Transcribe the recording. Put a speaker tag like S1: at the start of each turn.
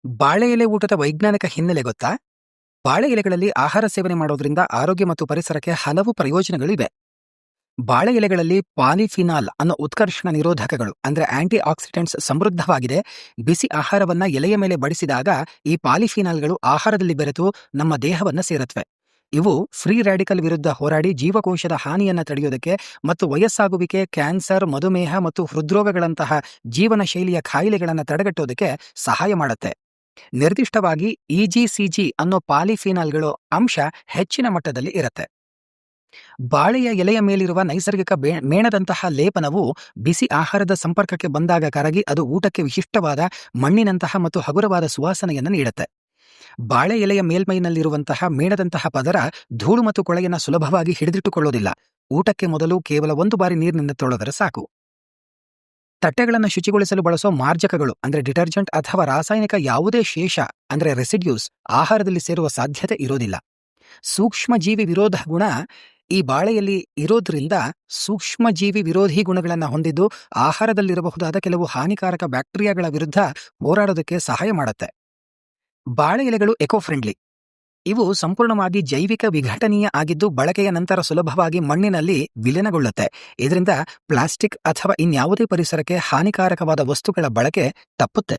S1: ಬಾಳೆ ಎಲೆ ಊಟದ ವೈಜ್ಞಾನಿಕ ಹಿನ್ನೆಲೆ ಗೊತ್ತಾ? ಬಾಳೆ ಎಲೆಗಳಲ್ಲಿ ಆಹಾರ ಸೇವನೆ ಮಾಡೋದ್ರಿಂದ ಆರೋಗ್ಯ ಮತ್ತು ಪರಿಸರಕ್ಕೆ ಹಲವು ಪ್ರಯೋಜನಗಳಿವೆ. ಬಾಳೆ ಎಲೆಗಳಲ್ಲಿ ಪಾಲಿಫಿನಾಲ್ ಅನ್ನೋ ಉತ್ಕರ್ಷಣ ನಿರೋಧಕಗಳು ಅಂದ್ರೆ ಆಂಟಿ ಆಕ್ಸಿಡೆಂಟ್ಸ್ ಸಮೃದ್ಧವಾಗಿದೆ. ಬಿಸಿ ಆಹಾರವನ್ನ ಎಲೆಯ ಮೇಲೆ ಬಡಿಸಿದಾಗ ಈ ಪಾಲಿಫಿನಾಲ್ಗಳು ಆಹಾರದಲ್ಲಿ ಬೆರೆತು ನಮ್ಮ ದೇಹವನ್ನ ಸೇರತ್ವೆ. ಇವು ಫ್ರೀ ರ್ಯಾಡಿಕಲ್ ವಿರುದ್ಧ ಹೋರಾಡಿ ಜೀವಕೋಶದ ಹಾನಿಯನ್ನ ತಡೆಯೋದಕ್ಕೆ ಮತ್ತು ವಯಸ್ಸಾಗುವಿಕೆ, ಕ್ಯಾನ್ಸರ್, ಮಧುಮೇಹ ಮತ್ತು ಹೃದ್ರೋಗಗಳಂತಹ ಜೀವನ ಶೈಲಿಯ ಕಾಯಿಲೆಗಳನ್ನು ತಡೆಗಟ್ಟೋದಕ್ಕೆ ಸಹಾಯ ಮಾಡುತ್ತೆ. ನಿರ್ದಿಷ್ಟವಾಗಿ ಇಜಿಸಿಜಿ ಅನ್ನೋ ಪಾಲಿಫಿನಾಲ್ಗಳು ಅಂಶ ಹೆಚ್ಚಿನ ಮಟ್ಟದಲ್ಲಿ ಇರುತ್ತೆ. ಬಾಳೆಯ ಎಲೆಯ ಮೇಲಿರುವ ನೈಸರ್ಗಿಕ ಮೇಣದಂತಹ ಲೇಪನವು ಬಿಸಿ ಆಹಾರದ ಸಂಪರ್ಕಕ್ಕೆ ಬಂದಾಗ ಕರಗಿ ಅದು ಊಟಕ್ಕೆ ವಿಶಿಷ್ಟವಾದ ಮಣ್ಣಿನಂತಹ ಮತ್ತು ಹಗುರವಾದ ಸುವಾಸನೆಯನ್ನು ನೀಡುತ್ತೆ. ಬಾಳೆ ಎಲೆಯ ಮೇಲ್ಮೈನಲ್ಲಿರುವಂತಹ ಮೇಣದಂತಹ ಪದರ ಧೂಳು ಮತ್ತು ಕೊಳೆಯನ್ನು ಸುಲಭವಾಗಿ ಹಿಡಿದಿಟ್ಟುಕೊಳ್ಳೋದಿಲ್ಲ. ಊಟಕ್ಕೆ ಮೊದಲು ಕೇವಲ 1 ಬಾರಿ ನೀರಿನಿಂದ ತೊಳೆದರೆ ಸಾಕು. ತಟ್ಟೆಗಳನ್ನು ಶುಚಿಗೊಳಿಸಲು ಬಳಸೋ ಮಾರ್ಜಕಗಳು ಅಂದ್ರೆ ಡಿಟರ್ಜೆಂಟ್ ಅಥವಾ ರಾಸಾಯನಿಕ ಯಾವುದೇ ಶೇಷ ಅಂದ್ರೆ ರೆಸಿಡ್ಯೂಸ್ ಆಹಾರದಲ್ಲಿ ಸೇರುವ ಸಾಧ್ಯತೆ ಇರೋದಿಲ್ಲ. ಸೂಕ್ಷ್ಮಜೀವಿ ವಿರೋಧ ಗುಣ ಈ ಬಾಳೆಯಲ್ಲಿ ಇರೋದ್ರಿಂದ ಸೂಕ್ಷ್ಮಜೀವಿ ವಿರೋಧಿ ಗುಣಗಳನ್ನು ಹೊಂದಿದ್ದು ಆಹಾರದಲ್ಲಿರಬಹುದಾದ ಕೆಲವು ಹಾನಿಕಾರಕ ಬ್ಯಾಕ್ಟೀರಿಯಾಗಳ ವಿರುದ್ಧ ಹೋರಾಡೋದಕ್ಕೆ ಸಹಾಯ ಮಾಡುತ್ತೆ. ಬಾಳೆ ಎಲೆಗಳು ಎಕೋ ಫ್ರೆಂಡ್ಲಿ. ಇವು ಸಂಪೂರ್ಣವಾಗಿ ಜೈವಿಕ ವಿಘಟನೀಯ ಆಗಿದ್ದು ಬಳಕೆಯ ನಂತರ ಸುಲಭವಾಗಿ ಮಣ್ಣಿನಲ್ಲಿ ವಿಲೀನಗೊಳ್ಳುತ್ತೆ. ಇದರಿಂದ ಪ್ಲಾಸ್ಟಿಕ್ ಅಥವಾ ಇನ್ಯಾವುದೇ ಪರಿಸರಕ್ಕೆ ಹಾನಿಕಾರಕವಾದ ವಸ್ತುಗಳ ಬಳಕೆ ತಪ್ಪುತ್ತೆ.